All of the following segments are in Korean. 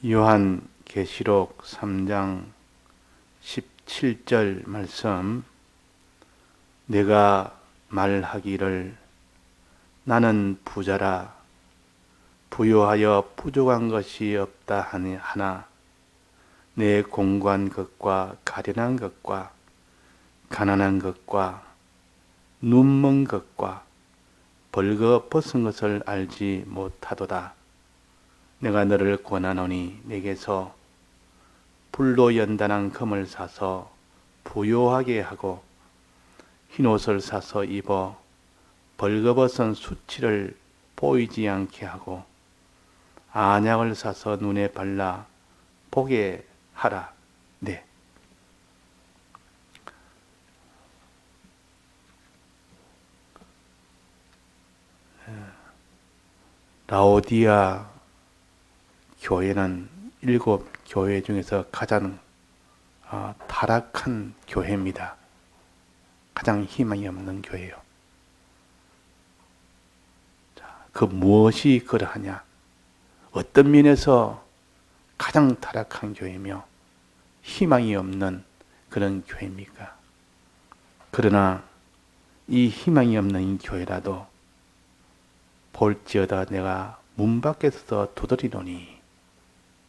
요한계시록 3장 17절 말씀, 내가 말하기를 나는 부자라 부요하여 부족한 것이 없다 하나 내 공고한 것과 가련한 것과 가난한 것과 눈먼 것과 벌거벗은 것을 알지 못하도다. 내가 너를 권하노니 내게서 불로 연단한 금을 사서 부요하게 하고 흰옷을 사서 입어 벌거벗은 수치를 보이지 않게 하고 안약을 사서 눈에 발라 보게 하라. 네. 라오디아 교회는 7 교회 중에서 가장 타락한 교회입니다. 가장 희망이 없는 교회예요. 그 무엇이 그러하냐? 어떤 면에서 가장 타락한 교회며 희망이 없는 그런 교회입니까? 그러나 이 희망이 없는 교회라도 볼지어다 내가 문 밖에서 두드리노니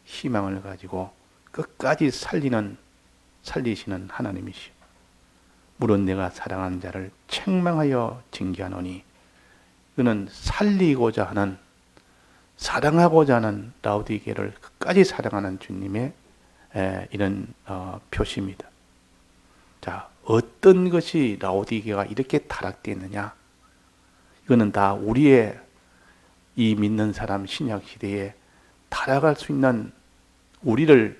희망을 가지고 끝까지 살리시는 하나님이시오. 물론 내가 사랑하는 자를 책망하여 징계하노니 그는 살리고자 하는, 사랑하고자 하는 라오디게를 끝까지 사랑하는 주님의 이런 표시입니다. 자, 어떤 것이 라오디게가 이렇게 타락되어 있느냐? 이거는 다 우리의 이 믿는 사람 신약 시대에 타락할 수 있는 우리를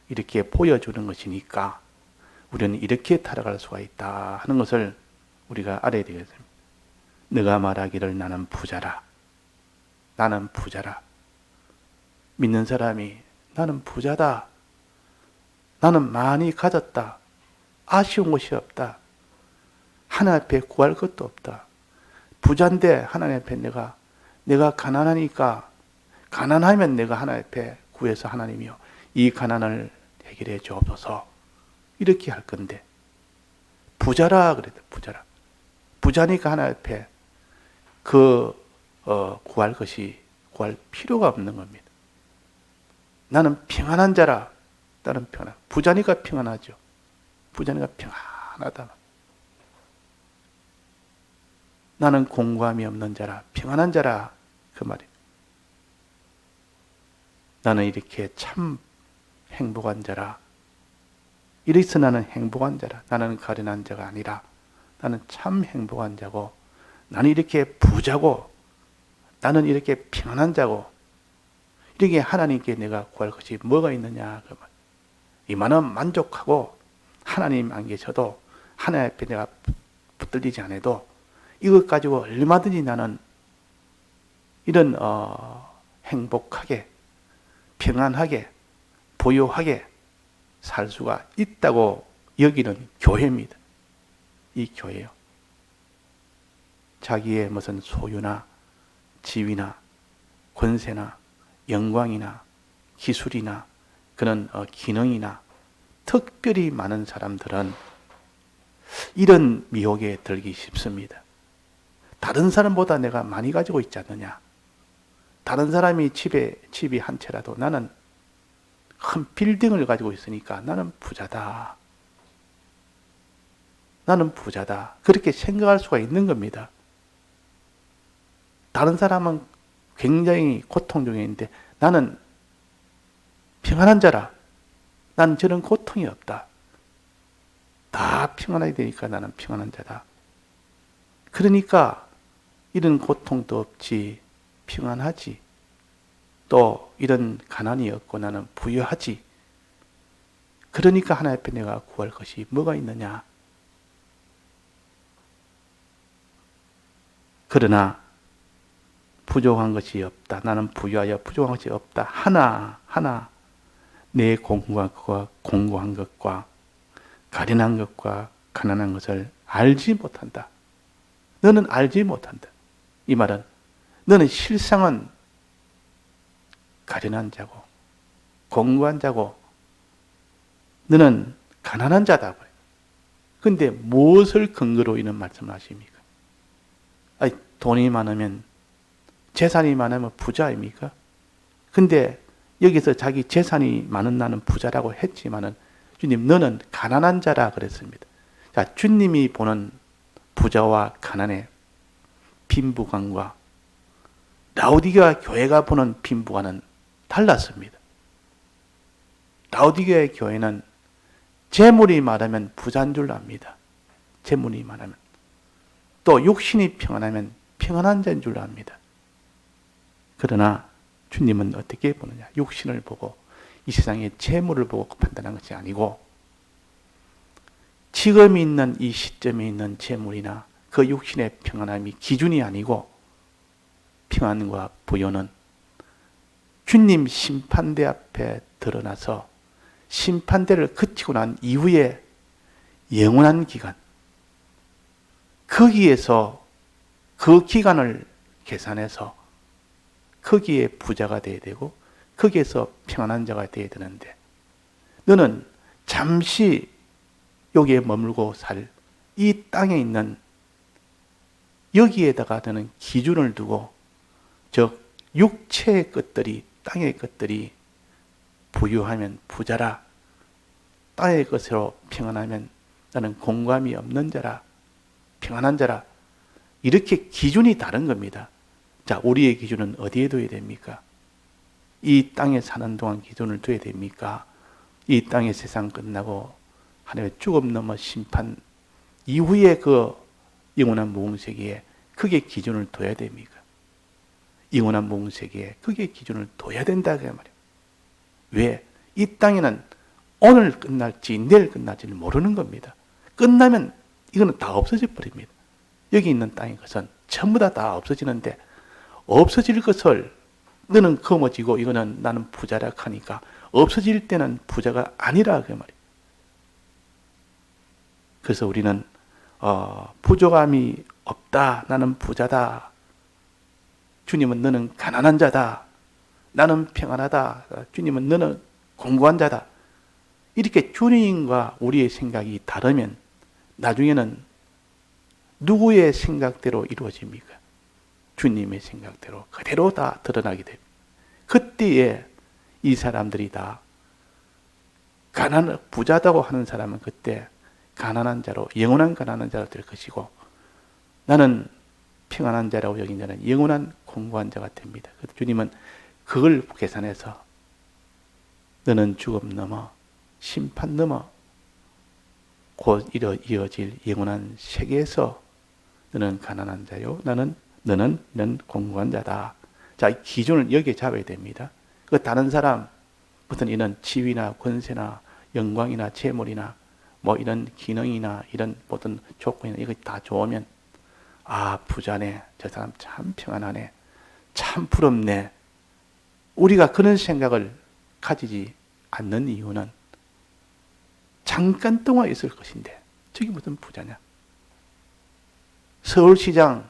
이렇게 보여주는 것이니까 우리는 이렇게 타락할 수가 있다 하는 것을 우리가 알아야 되겠습니다. 내가 말하기를 나는 부자라. 나는 부자라. 믿는 사람이 나는 부자다. 나는 많이 가졌다. 아쉬운 것이 없다. 하나님 앞에 구할 것도 없다. 부자인데 하나님 앞에 내가 가난하니까, 가난하면 내가 하나님 앞에 구해서 하나님이여 이 가난을 해결해 주옵소서 이렇게 할 건데, 부자라 그랬다. 부자니까 하나님 앞에 구할 필요가 없는 겁니다. 나는 평안한 자라. 나는 부자니까 평안하죠. 부자니까 평안하다. 나는 공고함이 없는 자라, 평안한 자라, 그 말이에요. 나는 이렇게 참 행복한 자라. 이래서 나는 행복한 자라. 나는 가련한 자가 아니라 나는 참 행복한 자고, 나는 이렇게 부자고, 나는 이렇게 평안한 자고, 이렇게 하나님께 내가 구할 것이 뭐가 있느냐. 그 말. 이만은 만족하고 하나님 안 계셔도 하나님 앞에 내가 붙들리지 않아도 이것 가지고 얼마든지 나는 이런 행복하게, 평안하게, 부요하게 살 수가 있다고 여기는 교회입니다. 이 교회요. 자기의 무슨 소유나 지위나 권세나 영광이나 기술이나 그런 기능이나 특별히 많은 사람들은 이런 미혹에 들기 쉽습니다. 다른 사람보다 내가 많이 가지고 있지 않느냐. 다른 사람이 집이 한 채라도 나는 큰 빌딩을 가지고 있으니까 나는 부자다. 나는 부자다. 그렇게 생각할 수가 있는 겁니다. 다른 사람은 굉장히 고통 중에 있는데 나는 평안한 자라. 나는 저런 고통이 없다. 다 평안하게 되니까 나는 평안한 자다. 그러니까 이런 고통도 없지, 평안하지. 또 이런 가난이 없고 나는 부유하지. 그러니까 하나님 앞에 내가 구할 것이 뭐가 있느냐. 그러나 부족한 것이 없다. 나는 부유하여 부족한 것이 없다. 하나 내 공고한 것과 가련한 것과 가난한 것을 알지 못한다. 너는 알지 못한다. 이 말은 너는 실상은 가련한 자고 공고한 자고 너는 가난한 자다. 근데 무엇을 근거로 이런 말씀을 하십니까? 아니, 돈이 많으면, 재산이 많으면 부자입니까? 근데 여기서 자기 재산이 많은 나는 부자라고 했지만은 주님 너는 가난한 자라 그랬습니다. 자, 주님이 보는 부자와 가난의 빈부관과 라오디게아 교회가 보는 빈부관은 달랐습니다. 라오디게아 교회는 재물이 많으면 부자인 줄 압니다. 재물이 많으면. 또 육신이 평안하면 평안한 자인 줄 압니다. 그러나 주님은 어떻게 보느냐? 육신을 보고 이 세상의 재물을 보고 판단한 것이 아니고 지금 있는 이 시점에 있는 재물이나 그 육신의 평안함이 기준이 아니고 평안과 부요는 주님 심판대 앞에 드러나서 심판대를 그치고 난 이후에 영원한 기간, 거기에서 그 기간을 계산해서 거기에 부자가 되어야 되고 거기에서 평안한 자가 되어야 되는데 너는 잠시 여기에 머물고 살 이 땅에 있는 여기에다가 너는 기준을 두고 즉 육체의 것들이 땅의 것들이 부유하면 부자라 땅의 것으로 평안하면 나는 공감이 없는 자라 평안한 자라 이렇게 기준이 다른 겁니다. 자, 우리의 기준은 어디에 둬야 됩니까? 이 땅에 사는 동안 기준을 둬야 됩니까? 이 땅의 세상 끝나고 하나님의 죽음 넘어 심판 이후에 그 영원한 무궁세계에 그게 기준을 둬야 됩니까? 영원한 무궁세계에 그게 기준을 둬야 된다 그 말이에요. 왜? 이 땅에는 오늘 끝날지 내일 끝날지는 모르는 겁니다. 끝나면 이거는 다 없어져 버립니다. 여기 있는 땅의 것은 전부 다 없어지는데 없어질 것을 너는 거머쥐고 이거는 나는 부자라 하니까 없어질 때는 부자가 아니라 그 말이에요. 그래서 우리는 부족함이 없다. 나는 부자다. 주님은 너는 가난한 자다. 나는 평안하다. 주님은 너는 공고한 자다. 이렇게 주님과 우리의 생각이 다르면 나중에는 누구의 생각대로 이루어집니까? 주님의 생각대로 그대로 다 드러나게 됩니다. 그때에 이 사람들이 다 부자다고 하는 사람은 그때 가난한 자로 영원한 가난한 자로 될 것이고 나는 평안한 자라고 여긴 자는 영원한 공고한 자가 됩니다. 주님은 그걸 계산해서 너는 죽음 넘어 심판 넘어 곧 이어질 영원한 세계에서 너는 가난한 자요 너는 공고한 자다. 자, 이 기준을 여기에 잡아야 됩니다. 그 다른 사람 무슨 이런 지위나 권세나 영광이나 재물이나 뭐 이런 기능이나 이런 모든 조건이나 이거 다 좋으면 아 부자네 저 사람 참 평안하네 참 부럽네 우리가 그런 생각을 가지지 않는 이유는 잠깐 동안 있을 것인데 저게 무슨 부자냐. 서울시장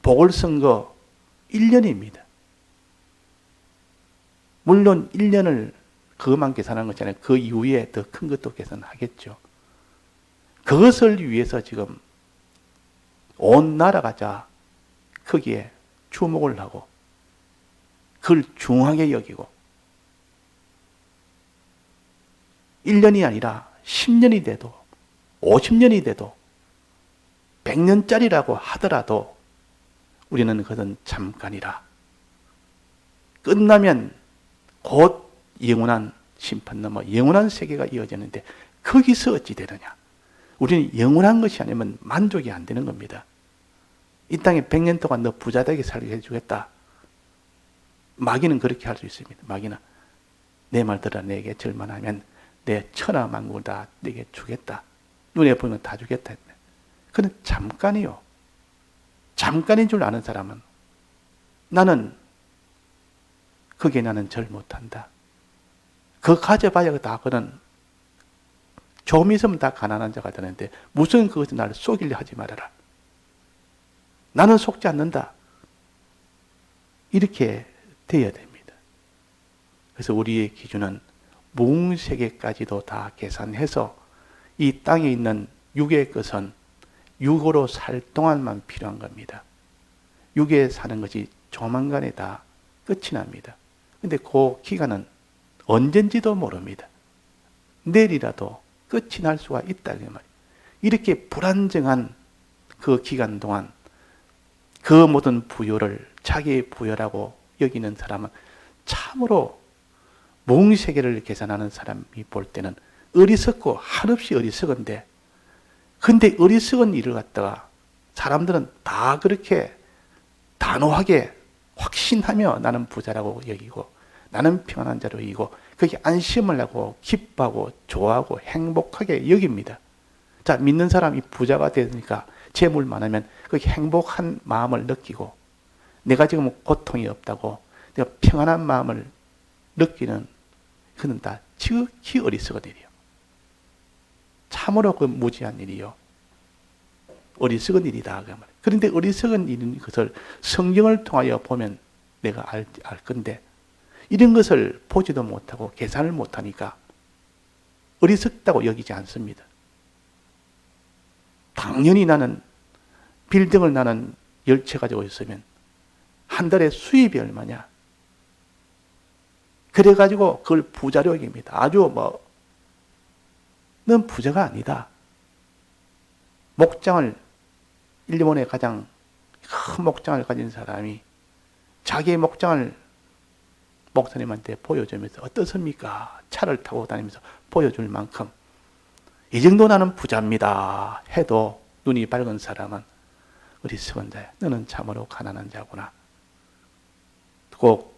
보궐선거 1년입니다. 물론 1년을 그것만 계산한 것이 아니라 그 이후에 더 큰 것도 계산하겠죠. 그것을 위해서 지금 온 나라가 자 거기에 주목을 하고 그걸 중하게 여기고 1년이 아니라 10년이 돼도 50년이 돼도 100년짜리라고 하더라도 우리는 그것은 잠깐이라 끝나면 곧 영원한 심판 넘어 영원한 세계가 이어지는데 거기서 어찌 되느냐. 우리는 영원한 것이 아니면 만족이 안 되는 겁니다. 이 땅에 100년 동안 너 부자되게 살게 해주겠다. 마귀는 그렇게 할 수 있습니다. 마귀는 내 말 들어 내게 절만하면 내 천하 만국을 다 내게 주겠다. 눈에 보이는 다 주겠다. 그는 잠깐이요. 잠깐인 줄 아는 사람은 나는 거기에 나는 절 못한다. 그거 가져봐야 다 그는 좀 있으면 다 가난한 자가 되는데 무슨 그것을 나를 속이려 하지 말아라. 나는 속지 않는다. 이렇게 되어야 됩니다. 그래서 우리의 기준은 무웅세계까지도 다 계산해서 이 땅에 있는 육의 것은 육으로 살 동안만 필요한 겁니다. 육에 사는 것이 조만간에 다 끝이 납니다. 근데 그 기간은 언젠지도 모릅니다. 내일이라도 끝이 날 수가 있다 그 말이에요. 이렇게 불안정한 그 기간 동안 그 모든 부여를 자기의 부여라고 여기는 사람은 참으로 무웅세계를 계산하는 사람이 볼 때는 어리석고 한없이 어리석은데, 근데 어리석은 일을 갖다가 사람들은 다 그렇게 단호하게 확신하며 나는 부자라고 여기고 나는 평안한 자로 여기고 그게 안심을 하고 기뻐하고 좋아하고 행복하게 여깁니다. 자, 믿는 사람이 부자가 되니까 재물 많으면 그 행복한 마음을 느끼고 내가 지금 고통이 없다고 내가 평안한 마음을 느끼는, 그는 다 지극히 어리석은 일이요. 참으로 그 무지한 일이요. 어리석은 일이다. 그런데 어리석은 일인 것을 성경을 통하여 보면 내가 알 건데, 이런 것을 보지도 못하고 계산을 못하니까 어리석다고 여기지 않습니다. 당연히 나는 빌딩을 나는 10채 가지고 있으면 한 달에 수입이 얼마냐? 그래가지고 그걸 부자로 여깁니다. 아주 넌 부자가 아니다. 목장을, 일본의 가장 큰 목장을 가진 사람이 자기의 목장을 목사님한테 보여주면서 어떻습니까? 차를 타고 다니면서 보여줄 만큼 이 정도 나는 부자입니다 해도 눈이 밝은 사람은 어리석은 자야. 너는 참으로 가난한 자구나. 꼭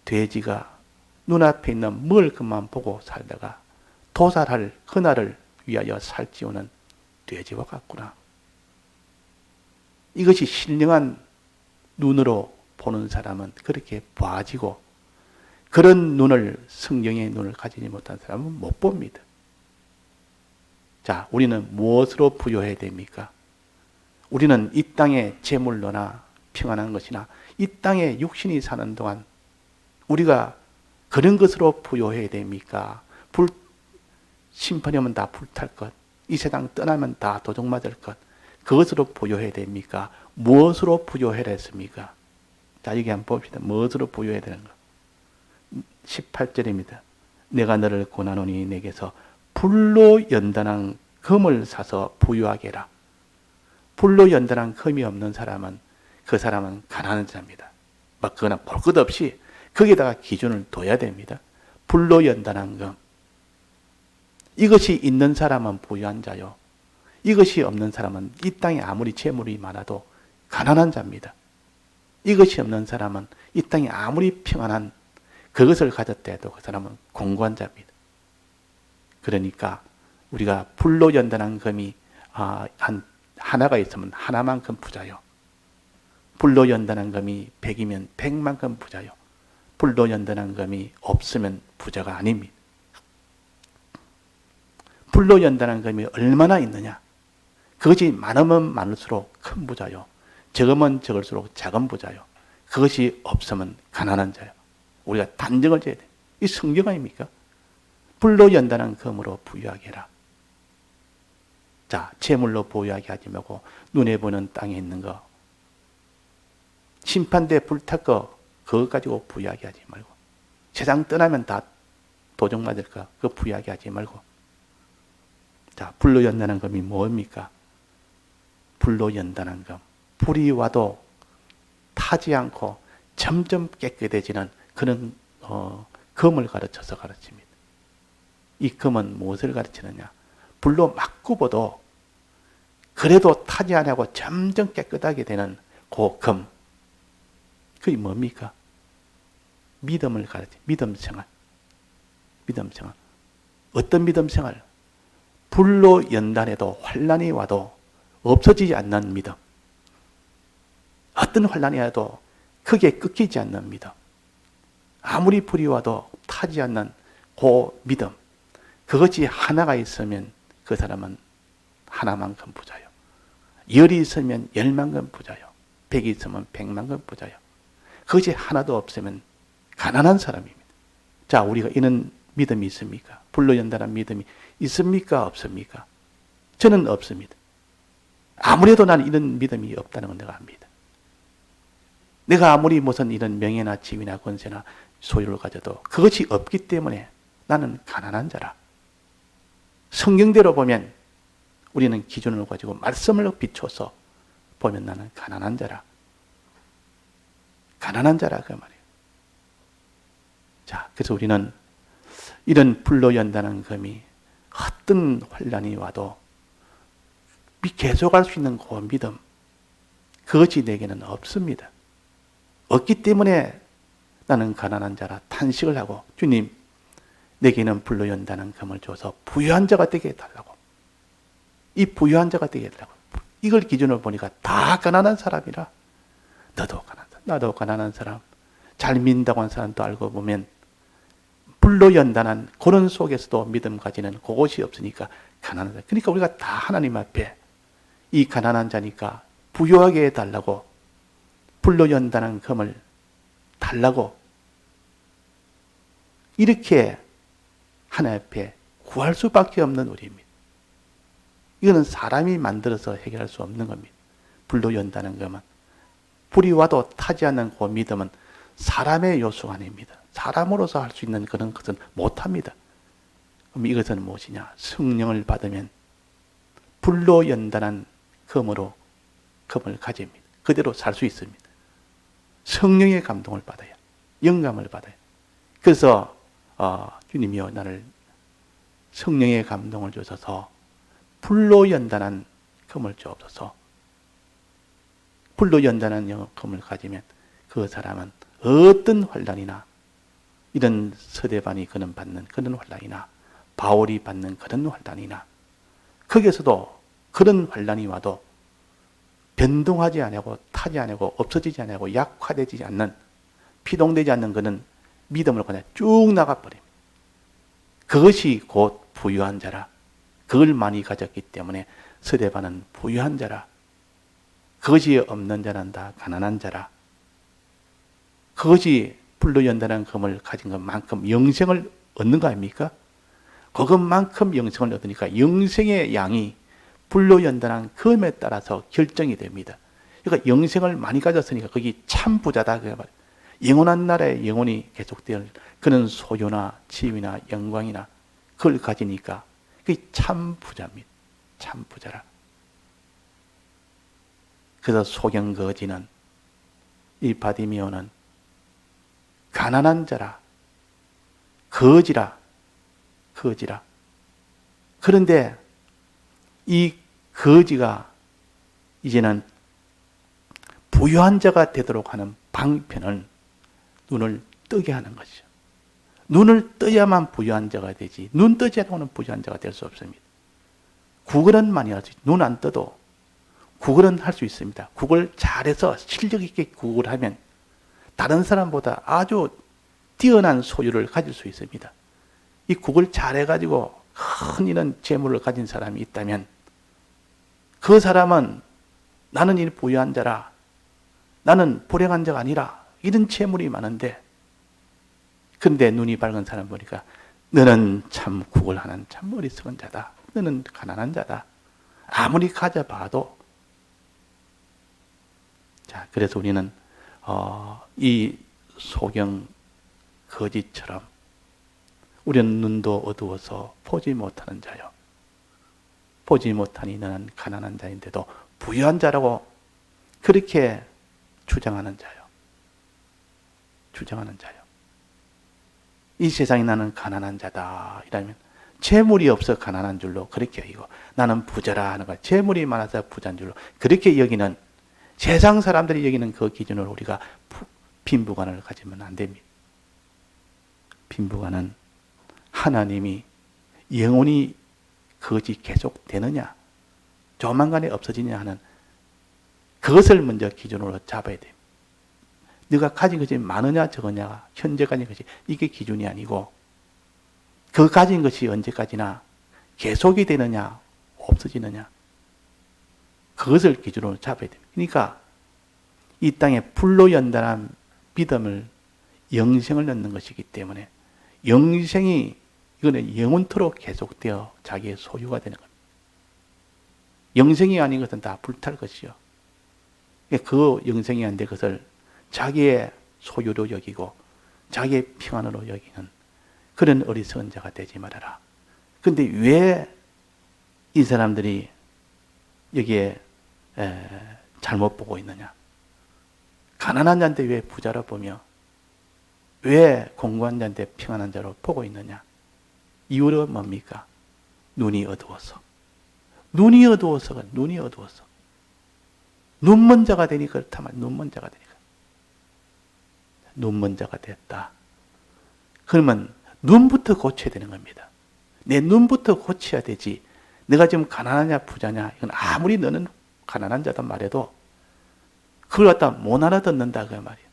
돼지가 눈앞에 있는 먹을 것만 보고 살다가 도살할 그날을 위하여 살찌우는 돼지와 같구나. 이것이 신령한 눈으로 보는 사람은 그렇게 봐지고, 그런 눈을, 성령의 눈을 가지지 못한 사람은 못 봅니다. 자, 우리는 무엇으로 부여해야 됩니까? 우리는 이 땅의 재물로나 평안한 것이나 이 땅에 육신이 사는 동안 우리가 그런 것으로 부여해야 됩니까? 심판이 오면 다 불탈 것, 이 세상 떠나면 다 도둑 맞을 것, 그것으로 부여해야 됩니까? 무엇으로 부여해야 했습니까? 자, 여기 한번 봅시다. 무엇으로 부여해야 되는 거. 18절입니다. 내가 너를 고난하노니 내게서 불로 연단한 금을 사서 부유하게 해라. 불로 연단한 금이 없는 사람은 그 사람은 가난한 자입니다. 막 그거나 볼 것 없이 거기다가 기준을 둬야 됩니다. 불로 연단한 금. 이것이 있는 사람은 부유한 자요. 이것이 없는 사람은 이 땅에 아무리 재물이 많아도 가난한 자입니다. 이것이 없는 사람은 이 땅에 아무리 평안한 그것을 가졌다 해도 그 사람은 공고한 자입니다. 그러니까 우리가 불로 연단한 금이 하나가 있으면 하나만큼 부자요. 불로 연단한 금이 100이면 100만큼 부자요. 불로 연단한 금이 없으면 부자가 아닙니다. 불로 연단한 금이 얼마나 있느냐? 그것이 많으면 많을수록 큰 부자요. 적으면 적을수록 작은 부자요. 그것이 없으면 가난한 자요. 우리가 단정을 지어야 돼. 이 성경 아닙니까? 불로 연단한 금으로 부유하게 해라. 자, 재물로 부유하게 하지 말고 눈에 보는 땅에 있는 거, 심판대 불탈 거, 그거 가지고 부유하게 하지 말고, 세상 떠나면 다 도둑 맞을 거, 그거 부유하게 하지 말고. 자, 불로 연단한 금이 뭡니까? 불로 연단한 금. 불이 와도 타지 않고 점점 깨끗해지는 그런 금을 가르쳐서 가르칩니다. 이 금은 무엇을 가르치느냐? 불로 막 굽어도 그래도 타지 않고 점점 깨끗하게 되는 그 금. 그게 뭡니까? 믿음을 가르치. 믿음 생활. 믿음 생활. 어떤 믿음 생활? 불로 연단해도 환난이 와도 없어지지 않는 믿음. 어떤 환난이 와도 크게 끊기지 않는 믿음. 아무리 불이 와도 타지 않는 그 믿음. 그것이 하나가 있으면 그 사람은 하나만큼 부자요. 10이 있으면 10만큼 부자요. 100이 있으면 100만큼 부자요. 그것이 하나도 없으면 가난한 사람입니다. 자, 우리가 이런 믿음이 있습니까? 불로 연단한 믿음이 있습니까? 없습니까? 저는 없습니다. 아무래도 나는 이런 믿음이 없다는 건 내가 압니다. 내가 아무리 무슨 이런 명예나 지위나 권세나 소유를 가져도 그것이 없기 때문에 나는 가난한 자라. 성경대로 보면 우리는 기준을 가지고 말씀을 비춰서 보면 나는 가난한 자라. 가난한 자라 그 말이에요. 자, 그래서 우리는 이런 불로 연단한 금이 어떤 환란이 와도 계속할 수 있는 그 믿음, 그것이 내게는 없습니다. 없기 때문에 나는 가난한 자라 탄식을 하고, 주님, 내게는 불로 연단한 금을 줘서 부유한 자가 되게 해달라고. 이 부유한 자가 되게 해달라고. 이걸 기준으로 보니까 다 가난한 사람이라. 너도 가난한 사람, 나도 가난한 사람, 잘 믿는다고 하는 사람도 알고 보면 불로 연단한 그런 속에서도 믿음 가지는 그것이 없으니까 가난한 자. 그러니까 우리가 다 하나님 앞에 이 가난한 자니까 부유하게 해달라고, 불로 연단한 금을 달라고, 이렇게 하나님 앞에 구할 수밖에 없는 우리입니다. 이거는 사람이 만들어서 해결할 수 없는 겁니다. 불로 연다는 것은 불이 와도 타지 않는 그 믿음은 사람의 요소가 아닙니다. 사람으로서 할 수 있는 그런 것은 못합니다. 그럼 이것은 무엇이냐? 성령을 받으면 불로 연단한 금으로 금을 가집니다. 그대로 살 수 있습니다. 성령의 감동을 받아야, 영감을 받아야. 그래서 주님이여 나를 성령의 감동을 주셔서 불로 연단한 금을 주옵소서. 불로 연단한 금을 가지면 그 사람은 어떤 환란이나, 이런 서대반이 그는 받는 그런 환란이나, 바울이 받는 그런 환란이나, 거기에서도 그런 환란이 와도 변동하지 않고 타지 않고 없어지지 않고 약화되지 않는, 피동되지 않는 그는 믿음으로 그냥 쭉 나가버립니다. 그것이 곧 부유한 자라. 그걸 많이 가졌기 때문에 서대반은 부유한 자라. 그것이 없는 자는 다 가난한 자라. 그것이 불로 연단한 금을 가진 것만큼 영생을 얻는 거 아닙니까? 그것만큼 영생을 얻으니까 영생의 양이 불로 연단한 금에 따라서 결정이 됩니다. 그러니까 영생을 많이 가졌으니까 거기 참 부자다. 영원한 나라에 영원히 계속될 그런 소유나 지위나 영광이나 그걸 가지니까 그게 참 부자입니다. 참 부자라. 그래서 소경거지는, 이 바디메오는 가난한 자라, 거지라. 그런데 이 거지가 이제는 부유한 자가 되도록 하는 방편을 눈을 뜨게 하는 것이죠. 눈을 떠야만 부유한 자가 되지, 눈 뜨지 않고는 부유한 자가 될 수 없습니다. 구걸은 많이 할 수 있죠. 눈 안 떠도 구걸은 할 수 있습니다. 구걸 잘해서 실력 있게 구걸하면 다른 사람보다 아주 뛰어난 소유를 가질 수 있습니다. 이 구걸 잘해가지고 큰 이런 재물을 가진 사람이 있다면 그 사람은 나는 이 부유한 자라, 나는 불행한 자가 아니라, 이런 재물이 많은데, 그런데 눈이 밝은 사람 보니까 너는 참 구걸하는 참 어리석은 자다. 너는 가난한 자다. 아무리 가져봐도. 자, 그래서 우리는 이 소경 거지처럼 우리는 눈도 어두워서 보지 못하는 자요. 보지 못하니 너는 가난한 자인데도 부유한 자라고 그렇게 주장하는 자요. 주장하는 자요. 이 세상에 나는 가난한 자다 이러면 재물이 없어 가난한 줄로 그렇게 여기고, 나는 부자라 하는 거야. 재물이 많아서 부자인 줄로 그렇게 여기는, 세상 사람들이 여기는 그 기준으로 우리가 빈부관을 가지면 안 됩니다. 빈부관은 하나님이 영원히 그것이 계속 되느냐, 조만간에 없어지냐 하는 그것을 먼저 기준으로 잡아야 돼요. 네가 가진 것이 많으냐 적으냐, 현재 가진 것이, 이게 기준이 아니고 그 가진 것이 언제까지나 계속이 되느냐 없어지느냐, 그것을 기준으로 잡아야 됩니다. 그러니까 이 땅에 불로 연단한 믿음을 영생을 얻는 것이기 때문에 영생이 이거는 영원토록 계속되어 자기의 소유가 되는 겁니다. 영생이 아닌 것은 다 불탈 것이요. 그 영생이 아닌데 그것을 자기의 소유로 여기고 자기의 평안으로 여기는 그런 어리석은 자가 되지 말아라. 근데 왜 이 사람들이 여기에 잘못 보고 있느냐? 가난한 자인데 왜 부자로 보며 왜 공고한 자인데 평안한 자로 보고 있느냐? 이유는 뭡니까? 눈이 어두워서. 눈이 어두워서. 눈먼 자가 되니 그렇다면 눈먼 자가 되니까. 눈먼 자가 됐다. 그러면 눈부터 고쳐야 되는 겁니다. 내 눈부터 고쳐야 되지. 내가 지금 가난하냐 부자냐 이건 아무리 너는 가난한 자다 말해도 그걸 갖다 못 알아듣는다 그 말이야.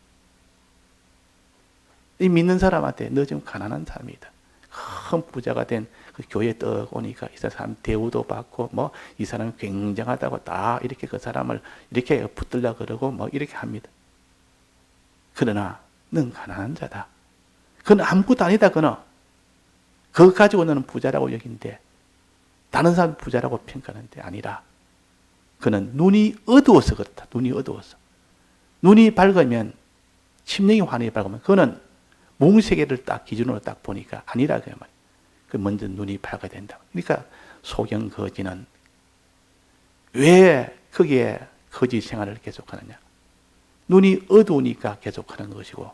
이 믿는 사람한테 너 지금 가난한 사람이다. 큰 부자가 된 그 교회에 떡 오니까 이 사람 대우도 받고 뭐 이 사람이 굉장하다고 다 이렇게 그 사람을 이렇게 붙들려 그러고 뭐 이렇게 합니다. 그러나 넌 가난한 자다. 그건 아무것도 아니다. 그거 가지고 너는 부자라고 여긴데 다른 사람 부자라고 평가하는데 아니라 그는 눈이 어두워서 그렇다. 눈이 어두워서. 눈이 밝으면 심령이 환하게 밝으면 그거는 몽세계를 딱 기준으로 딱 보니까 아니라 그 말이에요. 그 먼저 눈이 밝아야 된다. 그러니까 소경 거지는 왜 거기에 거지 생활을 계속하느냐? 눈이 어두우니까 계속하는 것이고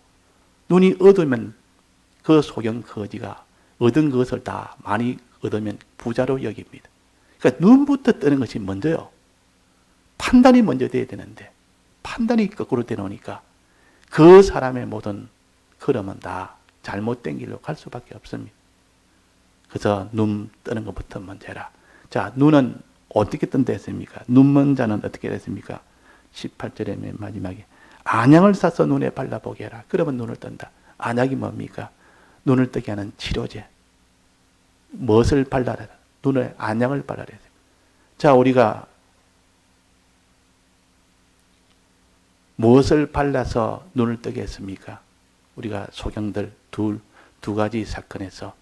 눈이 어두우면 그 소경 거지가 얻은 것을 다 많이 얻으면 부자로 여깁니다. 그러니까 눈부터 뜨는 것이 먼저요. 판단이 먼저 돼야 되는데 판단이 거꾸로 되놓으니까 그 사람의 모든 걸음은 다 잘못된 길로 갈 수밖에 없습니다. 그래서 눈 뜨는 것부터 먼저 해라. 자, 눈은 어떻게 뜬다 했습니까? 눈먼 자는 어떻게 됐습니까? 18절의 맨 마지막에 안약을 사서 눈에 발라보게 해라. 그러면 눈을 뜬다. 안약이 뭡니까? 눈을 뜨게 하는 치료제. 무엇을 발라라? 눈에 안약을 발라야 돼요. 자, 우리가 무엇을 발라서 눈을 뜨게 했습니까? 우리가 소경들 두 가지 사건에서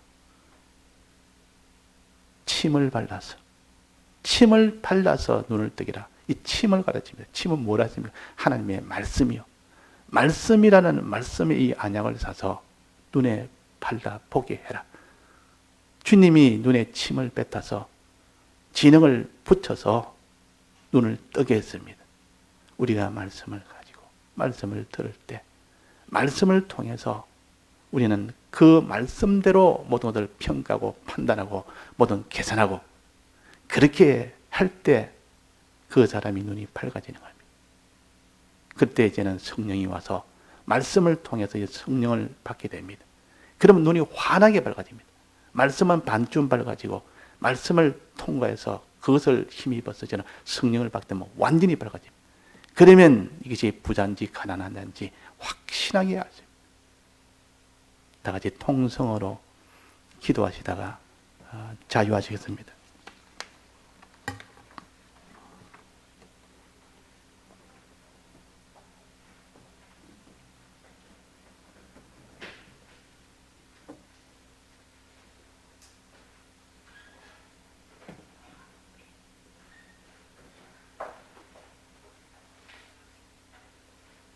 침을 발라서 눈을 뜨기라. 이 침을 가르칩니다. 침은 뭐라 했습니까? 하나님의 말씀이요. 말씀이라는 말씀의 이 안약을 사서 눈에 발라 보게 해라. 주님이 눈에 침을 뱉어서 진흙을 붙여서 눈을 뜨게 했습니다. 우리가 말씀을 가지고 말씀을 들을 때 말씀을 통해서 우리는 그 말씀대로 모든 것을 평가하고 판단하고 모든 계산하고 그렇게 할 때 그 사람이 눈이 밝아지는 겁니다. 그때 이제는 성령이 와서 말씀을 통해서 성령을 받게 됩니다. 그러면 눈이 환하게 밝아집니다. 말씀은 반쯤 밝아지고 말씀을 통과해서 그것을 힘입어서 저는 성령을 받게 되면 완전히 밝아집니다. 그러면 이것이 부자인지 가난한 자인지 확실하게 알죠. 다 같이 통성으로 기도하시다가 자유하시겠습니다.